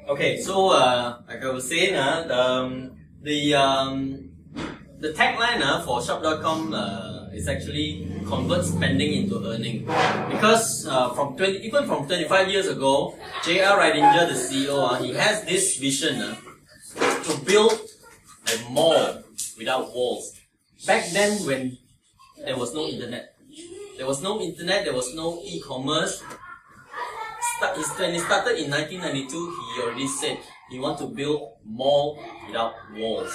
Okay, so like I was saying, the tagline for shop.com is actually convert spending into earning, because even from 25 years ago, J.R. Ridinger, the CEO, he has this vision to build a mall without walls. Back then, when there was no internet, there was no e-commerce. When he started in 1992, he already said he wants to build mall without walls.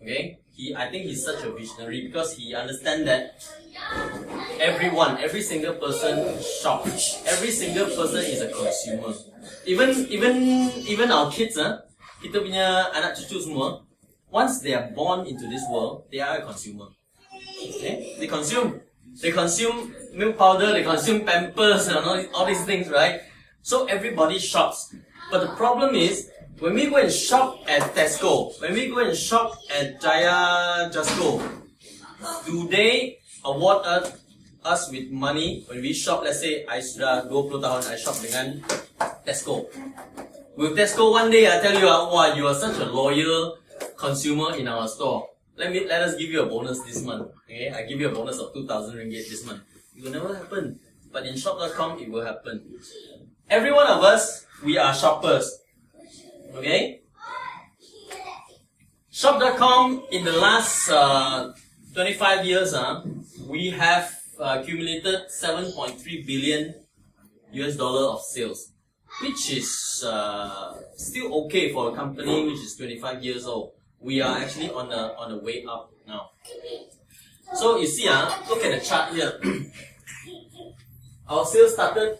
Okay, I think he's such a visionary because he understands that every single person shops. Every single person is a consumer. Even our kids, kita punya anak cucu semua, once they are born into this world, they are a consumer. Okay, they consume milk powder, they consume Pampers and all these things, right? So everybody shops. But the problem is, when we go and shop at Tesco, when we go and shop at Jaya Jusco, do they award us with money when we shop? Let's say, I sudah 20 tahun I shop dengan Tesco. Will Tesco one day I tell you, wow, you are such a loyal consumer in our store. Let us give you a bonus this month. Okay, I give you a bonus of 2,000 ringgit this month. It will never happen. But in shop.com, it will happen. Every one of us, we are shoppers. Okay? Shop.com, in the last 25 years, we have accumulated $7.3 billion of sales, which is still okay for a company which is 25 years old. We are actually on the way up now. So you see, look at the chart here. Our sales started.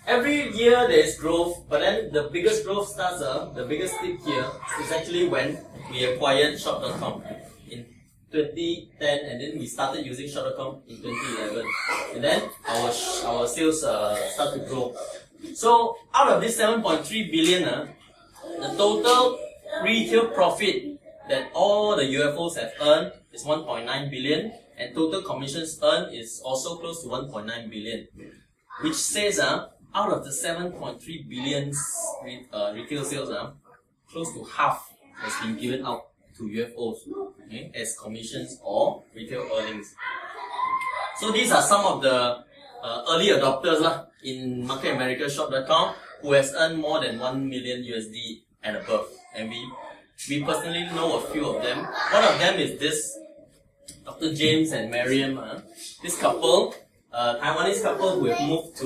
Every year there is growth, but then the biggest growth starts, the biggest dip here is actually when we acquired shop.com in 2010, and then we started using shop.com in 2011. And then our sales start to grow. So out of this 7.3 billion, the total retail profit that all the UFOs have earned is 1.9 billion, and total commissions earned is also close to 1.9 billion, which says out of the 7.3 billion retail sales, close to half has been given out to UFOs, okay, as commissions or retail earnings. So these are some of the early adopters in Market America Shop.com who has earned more than 1 million USD and above. And we personally know a few of them. One of them is this Dr. James and Miriam. This couple, Taiwanese couple who have moved to,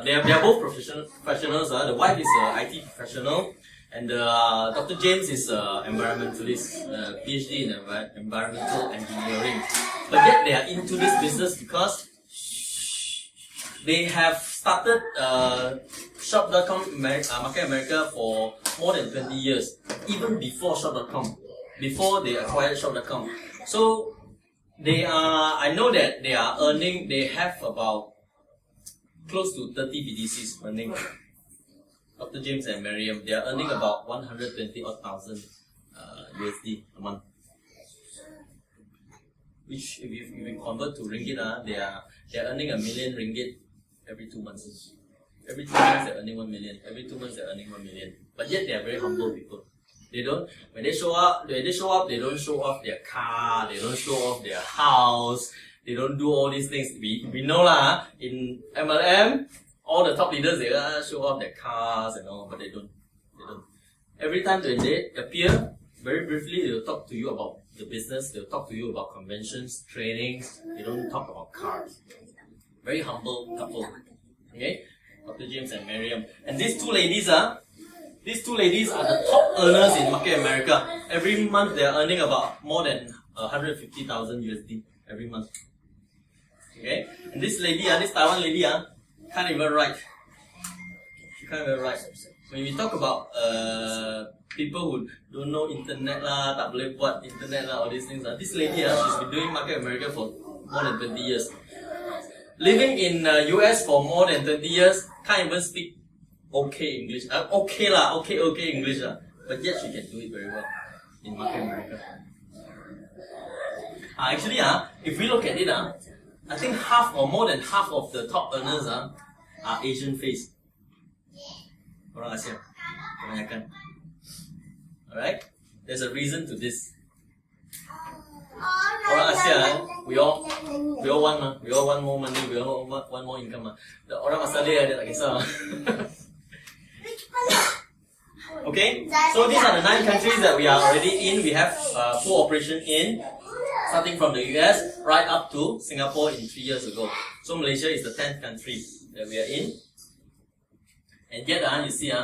they are both professionals. The wife is an IT professional, and Dr. James is an environmentalist, PhD in environmental engineering. But yet they are into this business because they have started Shop.com Market America for more than 20 years, even before Shop.com, before they acquired Shop.com. So I know that they are earning, they have about close to 30 BDCs earning. Dr. James and Miriam, they are earning about 120,000 USD a month. Which, if you convert to ringgit, they are earning 1 million ringgit every 2 months. Every 2 months they're earning 1 million. Every 2 months they're earning 1 million. But yet they are very humble people. When they show up, they don't show off their car, they don't show off their house, they don't do all these things. We know in MLM, all the top leaders, they show off their cars and all, but they don't. Every time when they appear, very briefly, they'll talk to you about the business, they'll talk to you about conventions, trainings, they don't talk about cars. Very humble couple. Okay? Dr. James and Miriam. And these two ladies are the top earners in Market America. Every month they are earning about more than 150,000 USD every month. Okay? And this lady, this Taiwan lady, can't even write. She can't even write. When we talk about people who don't know internet tak boleh buat internet all these things, this lady, she's been doing Market America for more than 20 years. Living in US for more than 20 years, can't even speak okay English. Okay English, but yet she can do it very well in Market America. Actually, if we look at it, I think half or more than half of the top earners are Asian face. Orang Asia. Kebanyakan. Alright? There's a reason to this. Orang Asia, we all want more money, we all want more income. The orang Australia dia tak kisah. Okay, so these are the 9 countries that we are already in. We have full operation in, starting from the US right up to Singapore in 3 years ago. So Malaysia is the 10th country that we are in. And yet, you see,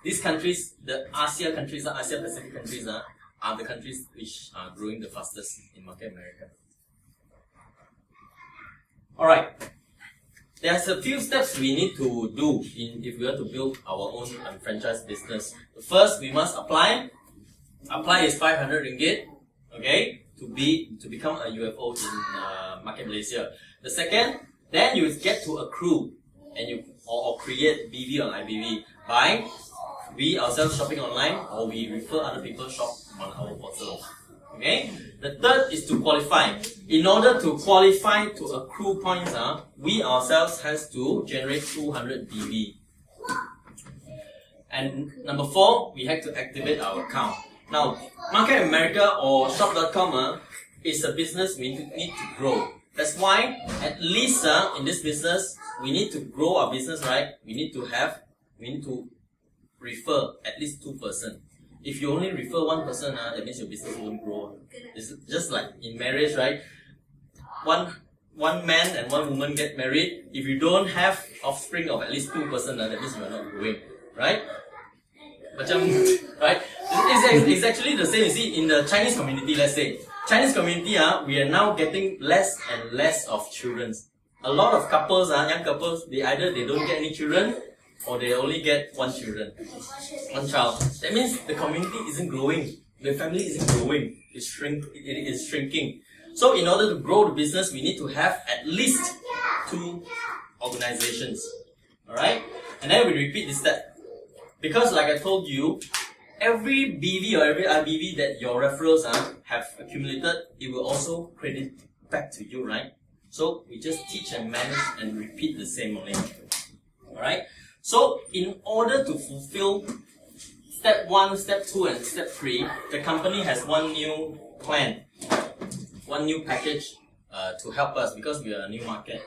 these countries, the Asia countries, Asia Pacific countries, are the countries which are growing the fastest in market America. Alright, there's a few steps we need to do if we want to build our own franchise business. First, we must apply. Apply is 500 ringgit, okay, to become a UFO in market Malaysia. The second, then you get to accrue and or create BV on IBV by we ourselves shopping online or we refer other people shop on our portal. Okay. The third is to qualify. In order to qualify to accrue points, we ourselves has to generate 200 BV. And number 4, we have to activate our account. Now, Market America or Shop.com is a business we need to grow. That's why, at least in this business, we need to grow our business, right? We need to refer at least 2 persons. If you only refer 1 person, that means your business won't grow. It's just like in marriage, right? One man and 1 woman get married. If you don't have offspring of at least 2 persons, that means you are not growing, right? Right? It's actually the same. You see, in the Chinese community, let's say, Chinese community, we are now getting less and less of children. A lot of couples, young couples, they don't get any children, or they only get 1 child. That means the community isn't growing. The family isn't growing. It is shrinking. So in order to grow the business, we need to have at least 2 organizations. Alright? And then we repeat this step. Because like I told you, every BV or every IBV that your referrals have accumulated, it will also credit back to you, right? So we just teach and manage and repeat the same only. Alright? So in order to fulfill step 1, step 2 and step 3, the company has 1 new plan, 1 new package to help us because we are a new market.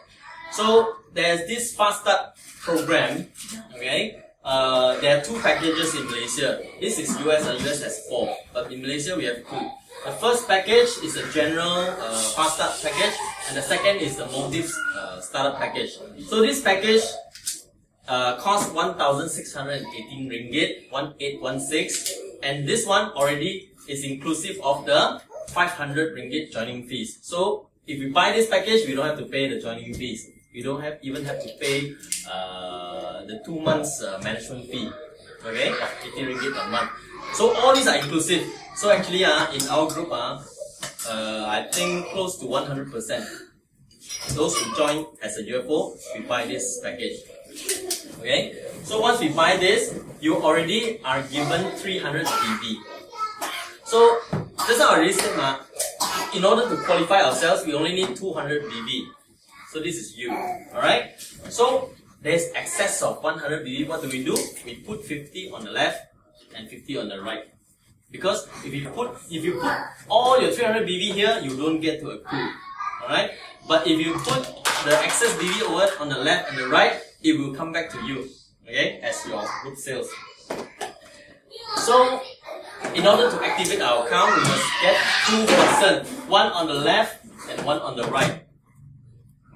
So there's this Fast Start program, okay? There are 2 packages in Malaysia. This is US, US has 4, but in Malaysia we have 2. The first package is a general Fast Start package, and the second is the Maldives Startup package. So this package costs 1,618 ringgit, 1816, and this one already is inclusive of the 500 ringgit joining fees. So if we buy this package, we don't have to pay the joining fees. We don't even have to pay the 2 months management fee, okay, of 80 ringgit a month. So all these are inclusive. So actually, in our group, I think close to 100%. Those who join as a UFO, we buy this package. Okay. So once we buy this, you already are given 300 BV. So just now I already said, in order to qualify ourselves, we only need 200 BV. So this is you. Alright? So there's excess of 100 BV. What do? We put 50 on the left and 50 on the right. Because if you put all your 300 BV here, you don't get to accrue. Alright? But if you put the excess BV over on the left and the right, it will come back to you. Okay? As your group sales. So in order to activate our account, we must get 2 persons. 1 on the left and 1 on the right.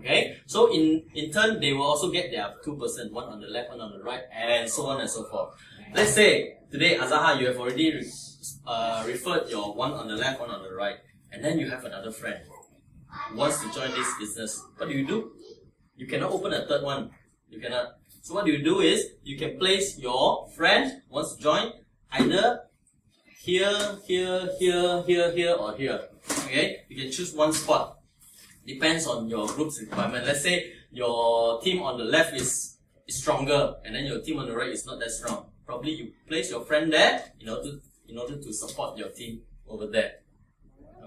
Okay, so in turn, they will also get their 2 persons, 1 on the left, 1 on the right, and so on and so forth. Let's say today, Azaha, you have already referred your 1 on the left, 1 on the right, and then you have another friend who wants to join this business. What do? You cannot open a third one. You cannot. So what you do is you can place your friend who wants to join either here, or here. Okay, you can choose 1 spot. Depends on your group's requirement. Let's say your team on the left is stronger, and then your team on the right is not that strong. Probably you place your friend there in order to support your team over there.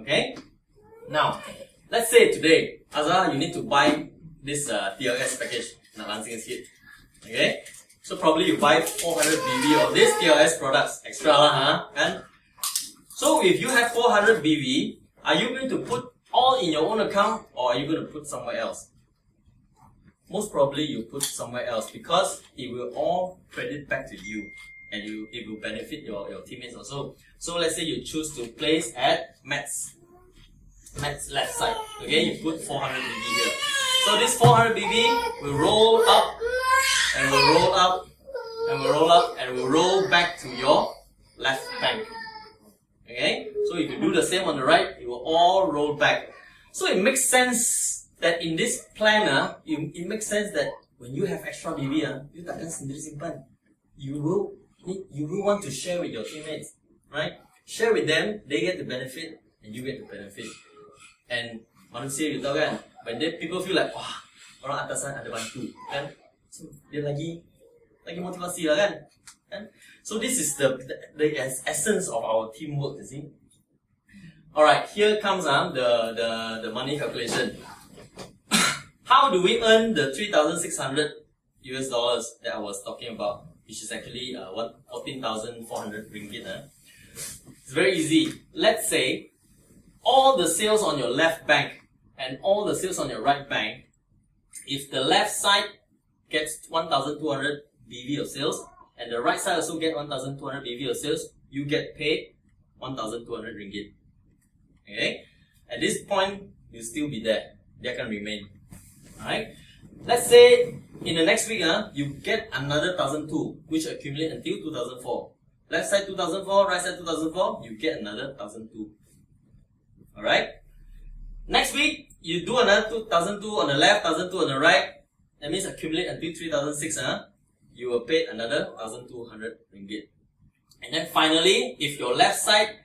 Okay. Now, let's say today, Azhar, you need to buy this TLS package. Nak langsing sikit. Okay. So probably you buy 400 BV of this TLS products extra lah, huh? And so if you have 400 BV, are you going to put all in your own account or are you going to put somewhere else? Most probably you put somewhere else because it will all credit back to you and it will benefit your teammates also. So let's say you choose to place at Matt's left side. Okay, you put 400 BV here. So this 400 BV will roll up and will roll up and will roll up and will roll back to your left bank. Okay, so if you do the same on the right, it will all roll back. So it makes sense that in this plan, it makes sense that when you have extra BV, you takkan sendiri simpan. You will want to share with your teammates, right? Share with them, they get the benefit, and you get the benefit. And manusia, you tahu kan, when people feel like, wah, orang atasan ada bantu, kan? So dia lagi motivasi lah kan? So this is the essence of our teamwork, you see. Alright, here comes the money calculation. How do we earn the 3,600 US dollars that I was talking about, which is actually 14,400 ringgit? It's very easy. Let's say all the sales on your left bank and all the sales on your right bank, if the left side gets 1,200 BV of sales and the right side also get 1,200 BV of sales, you get paid 1,200 ringgit. Okay? At this point, you'll still be there. They can remain. Alright? Let's say in the next week, you get another 1,002, which accumulate until 2004. Left side 2004, right side 2004, you get another 1,002. Alright? Next week, you do another 2,002 on the left, 1,002 on the right. That means accumulate until 3,006, you will pay another 1,200 ringgit. And then finally, if your left side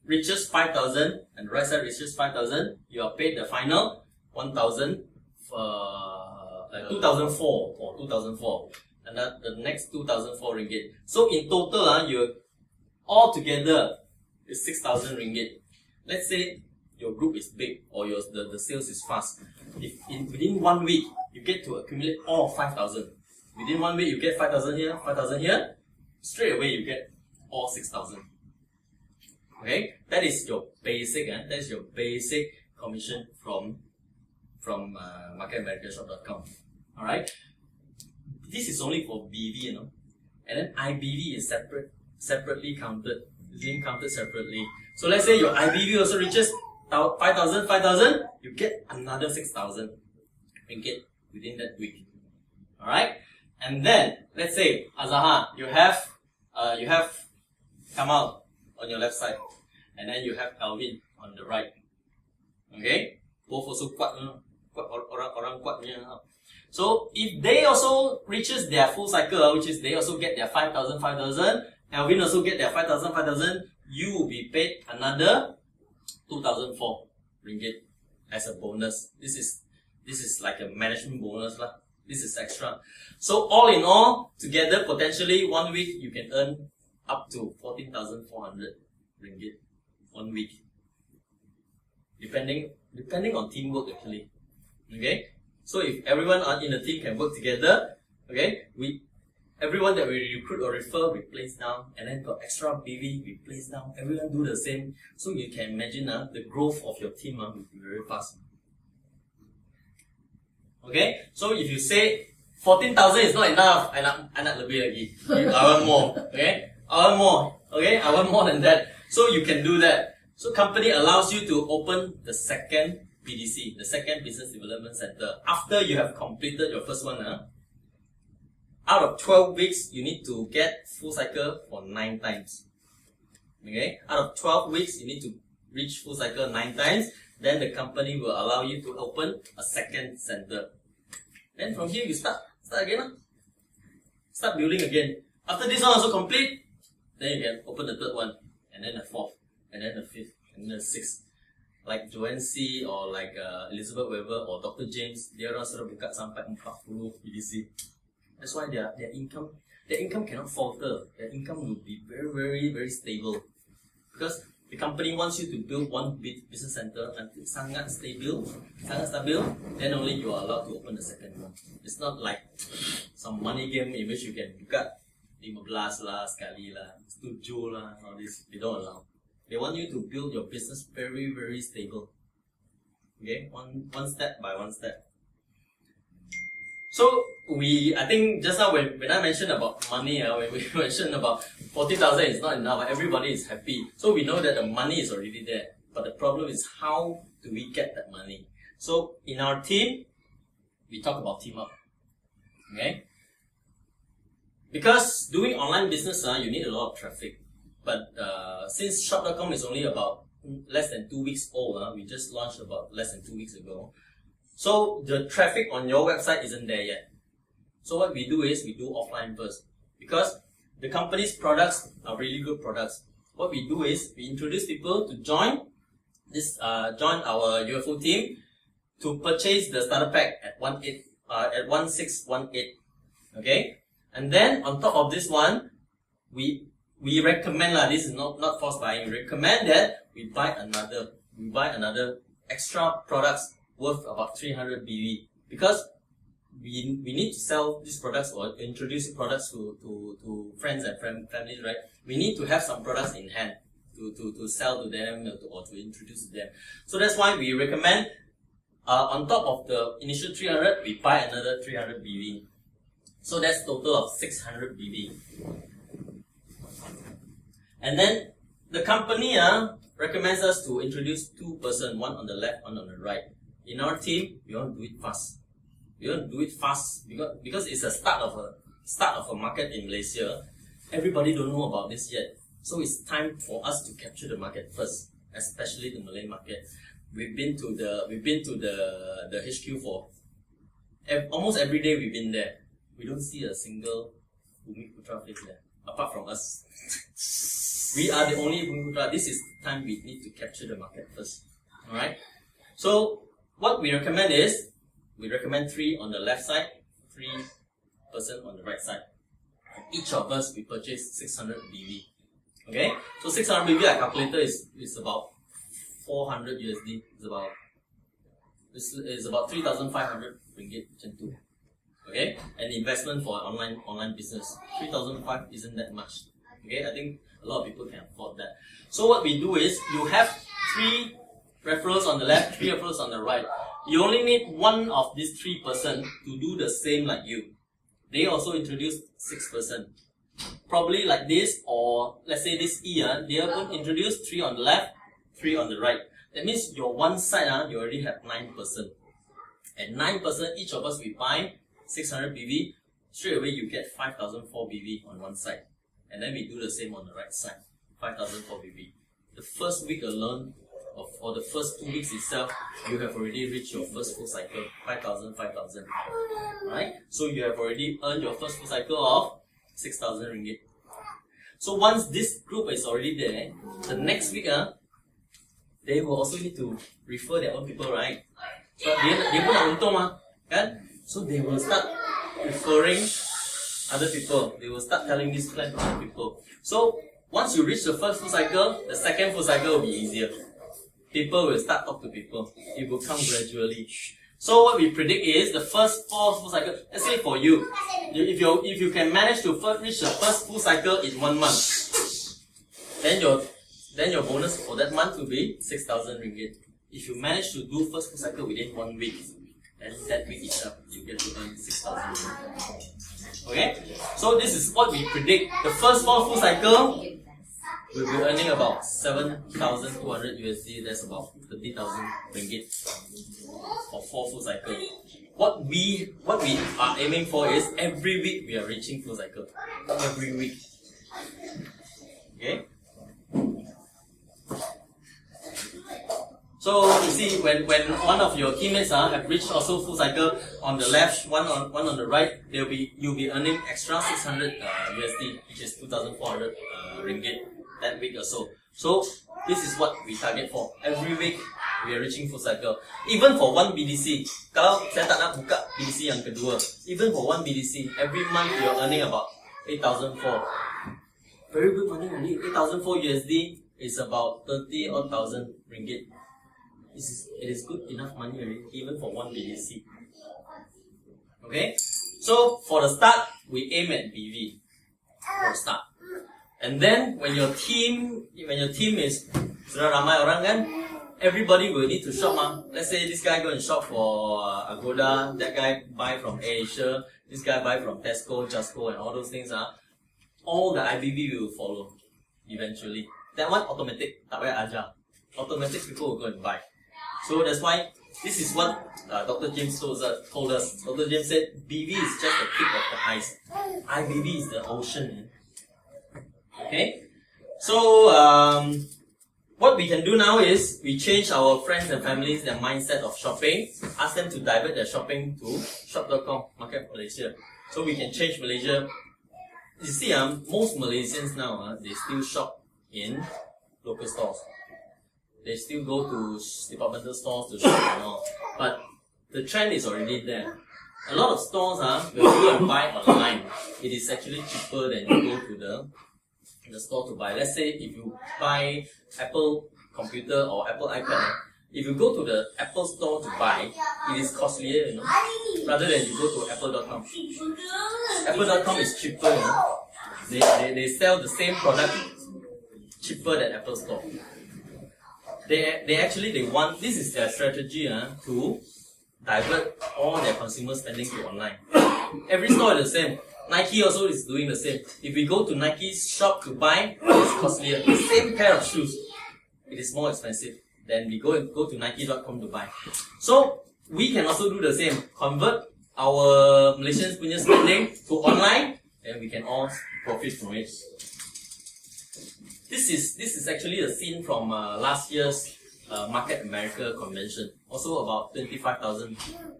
reaches 5,000 and the right side reaches 5,000, you are paid the final 2,004 or 2,004, and that the next 2,004 ringgit. So in total, you all together is 6,000 ringgit. Let's say your group is big or the sales is fast. If within 1 week you get to accumulate all 5,000, within 1 week you get 5,000 here, 5,000 here, straight away you get all 6,000. Okay, that is your basic. That is your basic commission from marketamericanshop.com. Alright, this is only for BV, and then IBV is separately counted. It's being counted separately. So let's say your IBV also reaches 5,000, you get another 6,000 ringgit within that week. Alright, and then let's say Azaha, you have Kamal on your left side, and then you have Alvin on the right. Okay, both also orang kuat punya. So if they also reaches their full cycle, which is they also get their 5,000, Alvin also get their 5,000, you will be paid another 2,004 ringgit as a bonus. This is like a management bonus lah. This is extra. So all in all, together potentially 1 week you can earn up to 14,400 ringgit 1 week, depending on teamwork actually. Okay, so if everyone in the team can work together, okay, everyone that we recruit or refer, we place down, and then got extra BV, we place down. Everyone do the same, so you can imagine the growth of your team will be very fast. Okay, so if you say 14,000 is not enough, I nak lebih lagi. I want more. Okay, I want more. Okay, I want more than that. So you can do that. So company allows you to open the second BDC, the second Business Development Center, after you have completed your first one. Out of 12 weeks, you need to get full cycle for 9 times. Okay, out of 12 weeks, you need to reach full cycle 9 times. Then the company will allow you to open a second center. Then from here you start again. Start building again. After this one also complete, then you can open the third one, and then the fourth, and then the fifth, and then the sixth. Like Joanne C or like Elizabeth Weber or Dr. James, dia orang sudah buka sampai 40 BDC. That's why their income cannot falter. Their income will be very, very, very stable. Because the company wants you to build one big business center until sangat stabil, then only you are allowed to open the second one. It's not like some money game in which you can buka 15 lah, sekali lah, 7 lah, all this. They don't allow. They want you to build your business very, very stable. Okay, one step by one step. So I think just now when I mentioned about money, when we mentioned about 40,000 is not enough, everybody is happy. So we know that the money is already there. But the problem is how do we get that money? So in our team, we talk about team up. Okay? Because doing online business, you need a lot of traffic. But since shop.com is only about less than 2 weeks old, we just launched about less than 2 weeks ago. So the traffic on your website isn't there yet. So what we do is we do offline first. Because the company's products are really good products. What we do is we introduce people to join our UFO team to purchase the starter pack at 1618. Okay? And then on top of this one, we recommend this is not forced buying. We recommend that we buy another extra products worth about 300 BV, because we need to sell these products or introduce products to friends and families, right? We need to have some products in hand to sell to them or to introduce to them. So that's why we recommend on top of the initial 300, we buy another 300 BV. So that's total of 600 BV. And then the company recommends us to introduce 2 persons, one on the left, one on the right. In our team, we want to do it fast. We want to do it fast because it's a start of a market in Malaysia. Everybody don't know about this yet. So it's time for us to capture the market first, especially the Malay market. We've been to the HQ for almost every day. We've been there. We don't see a single Bumi Putra place there, apart from us. We are the only Bumi Putra. This is the time we need to capture the market first. Alright? So what we recommend is, we recommend 3 on the left side, 3 person on the right side. Each of us, we purchase 600 BV. Okay? So 600 BV, I calculated is about 400 USD. It's about 3,500 ringgit. Okay? And investment for online business, 3,500 isn't that much. Okay? I think a lot of people can afford that. So what we do is, you have 3 referrals on the left, 3 referrals on the right. You only need one of these 3 persons to do the same like you. They also introduced 6 persons. Probably like this, or let's say this E, they are going to introduce 3 on the left, 3 on the right. That means your one side, you already have 9 persons. And 9 persons, each of us we buy 600 BV, straight away you get 5,004 BV on one side. And then we do the same on the right side, 5,004 BV. The first week alone, or the first 2 weeks itself, you have already reached your first full cycle, 5,000, 5,000. Right? So you have already earned your first full cycle of 6,000 ringgit. So once this group is already there, the next week, they will also need to refer their own people, right? So they pun nak untung kan? So they will start referring other people. They will start telling this plan to other people. So once you reach the first full cycle, the second full cycle will be easier. People will start talk to people. It will come gradually. So what we predict is the first 4 full cycle. Let's say for you, if you can manage to reach the first full cycle in 1 month, then your bonus for that month will be 6,000 ringgit. If you manage to do first full cycle within 1 week, then that week itself you get to earn 6,000 ringgit. Okay? So this is what we predict. The first 4 full cycle, we'll be earning about 7,200 USD. That's about 30,000 ringgit for 4 full cycle. What we are aiming for is every week we are reaching full cycle. Every week. Okay? So you see, when one of your teammates have reached also full cycle on the left, one on the right, you'll be earning extra 600 USD, which is 2,400 ringgit that week or so. So this is what we target for. Every week we are reaching full cycle. Even for one BDC, kalau saya tak nak buka BDC yang kedua, even for one BDC, every month you are earning about 8,400. very good money only. 8,004 USD is about 30 odd thousand ringgit. It is good enough money already, even for one BDC. Okay, so for the start, we aim at BV for the start. And then when your team is sudah ramai orang kan, everybody will need to shop. Let's say this guy go and shop for Agoda, that guy buy from Asia, this guy buy from Tesco, Justco, and all those things. All the IBV will follow eventually. That one automatic, tak payah ajar. Automatic people will go and buy. So that's why this is what Dr. James told us. Dr. James said BV is just the tip of the ice. IBV is the ocean. Okay, so what we can do now is we change our friends and families their mindset of shopping, ask them to divert their shopping to shop.com, Market Malaysia. So we can change Malaysia. You see, most Malaysians now, they still shop in local stores. They still go to departmental stores to shop and all. But the trend is already there. A lot of stores, when you go and buy online, it is actually cheaper than you go to the store to buy. Let's say if you buy Apple computer or Apple iPad, if you go to the Apple store to buy, it is costlier, rather than you go to apple.com. Apple.com is cheaper, They sell the same product cheaper than Apple store. They want, this is their strategy to divert all their consumer spending to online. Every store is the same. Nike also is doing the same. If we go to Nike's shop to buy, it's costlier. The same pair of shoes, it is more expensive than we go to Nike.com to buy. So we can also do the same. Convert our Malaysians punya spending to online, and we can all profit from it. This is actually a scene from last year's Market America convention. Also about 25,000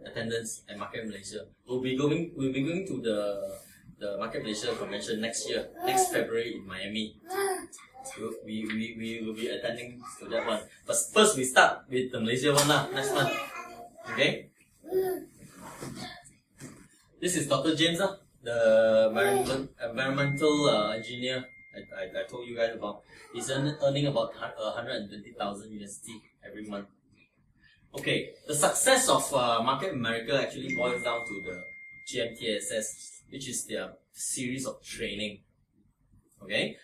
attendants at Market Malaysia. We'll be going to the Market Malaysia convention next year, next February in Miami. We will be attending to that one. But first we start with the Malaysia one next month. Okay? This is Dr. James, the environmental engineer I told you guys about. He's earning about 120,000 USD every month. Okay, the success of Market America actually boils down to the GMTSS, which is their series of training. Okay,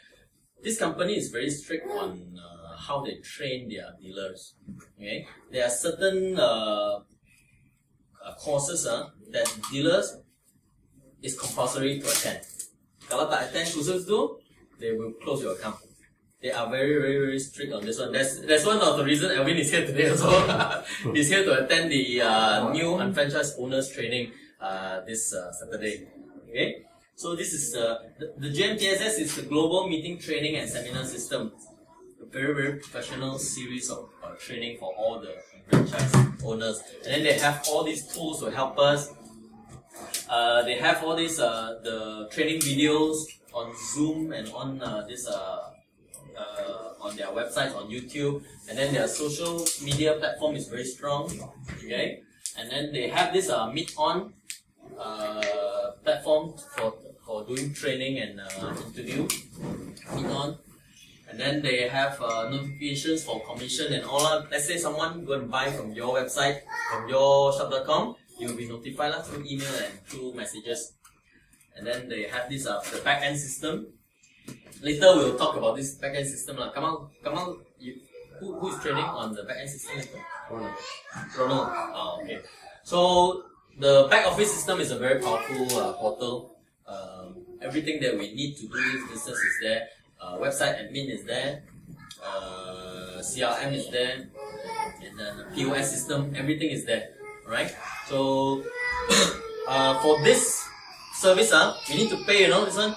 this company is very strict on how they train their dealers. Okay, there are certain courses that dealers is compulsory to attend. Kalau tak attend kursus tu, they will close your account. They are very, very, very strict on this one. That's one of the reasons Alvin is here today also. He's here to attend the new unfranchised owners training this Saturday. Okay, so this is the GMTSS is the Global Meeting Training and Seminar System. A very, very professional series of training for all the franchise owners. And then they have all these tools to help us. They have all these the training videos on Zoom and on on their website, on YouTube, and then their social media platform is very strong. Okay, and then they have this Meet On platform for doing training and interview. Meet On, and then they have notifications for commission and all. Let's say someone go and buy from your website, from your shop.com, you'll be notified through email and through messages. And then they have this the back-end system. Later we'll talk about this back-end system. Kamal, who is training on the back-end system later? Ronald. Oh, okay. So the back office system is a very powerful portal. Everything that we need to do this business is there. Website admin is there. CRM is there. And then the POS system, everything is there. Right? So for this service, we need to pay, this one.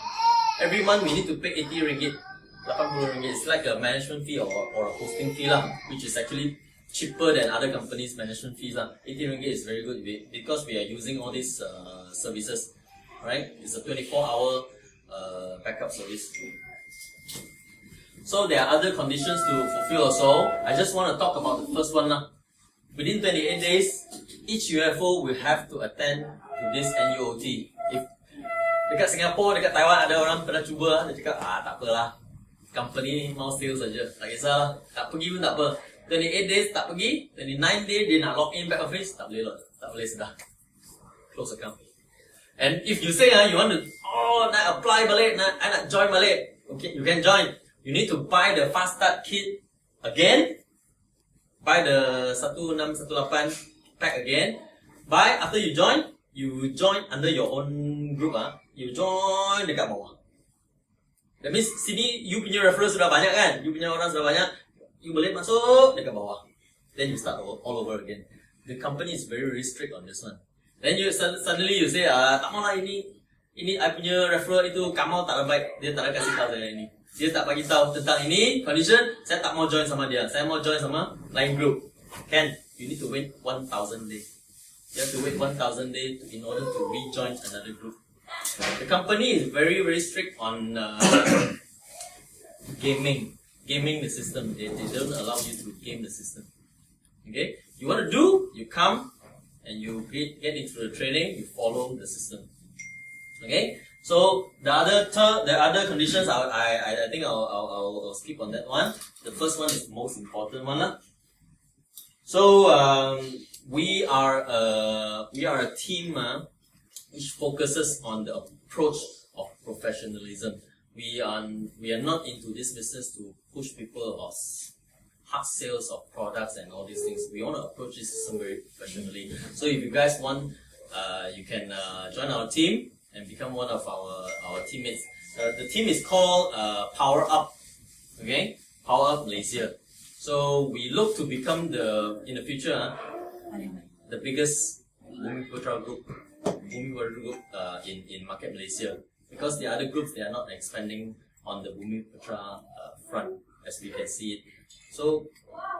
Every month we need to pay 80 ringgit, 80 ringgit. It's like a management fee or a hosting fee, which is actually cheaper than other companies' management fees. 80 ringgit is very good because we are using all these services, right? It's a 24-hour backup service. So there are other conditions to fulfill also. I just want to talk about the first one. Within 28 days, each UFO will have to attend to this NUOT. Dekat Singapura, dekat Taiwan ada orang pernah cuba, dia cakap tak apalah, company mau sales saja, tak kisahlah, tak pergi pun tak apa. 28 days tak pergi, 29 days dia nak log in back office, tak boleh sudah. Close account. And if you say you want to, nak apply balik, nak join balik, okay, you can join. You need to buy the fast start kit again, buy the 1618 pack again. Buy after you join under your own group you join dekat bawah. That means sini you punya referral sudah banyak kan, you punya orang sudah banyak, you boleh masuk dekat bawah. Then you start all over again. The company is very strict on this one. Then you suddenly you say tak mau lah ini I punya referral itu Kamal tak ada baik, dia tak ada kasih tahu saya ini. Dia tak bagi tahu tentang ini condition, saya tak mau join sama dia. Saya mau join sama lain group. Can you need to wait 1,000 days. You have to wait 1,000 days in order to rejoin another group. The company is very strict on gaming the system. They don't allow you to game the system. Okay, you want to do, you come and you get into the training, you follow the system. Okay, so the other conditions I think I'll skip on that one. The first one is the most important one lah. So we are a team which focuses on the approach of professionalism. We are not into this business to push people about hard sales of products and all these things. We want to approach this system very professionally. So if you guys want, you can join our team and become one of our teammates. The team is called Power Up. Okay, Power Up Malaysia. So we look to become in the future the biggest Bumiputera group in market Malaysia, because the other groups, they are not expanding on the Bumiputera front as we can see it. So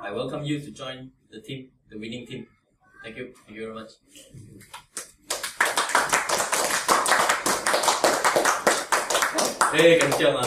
I welcome you to join the team, the winning team. Thank you very much. Hey, 感謝嘛。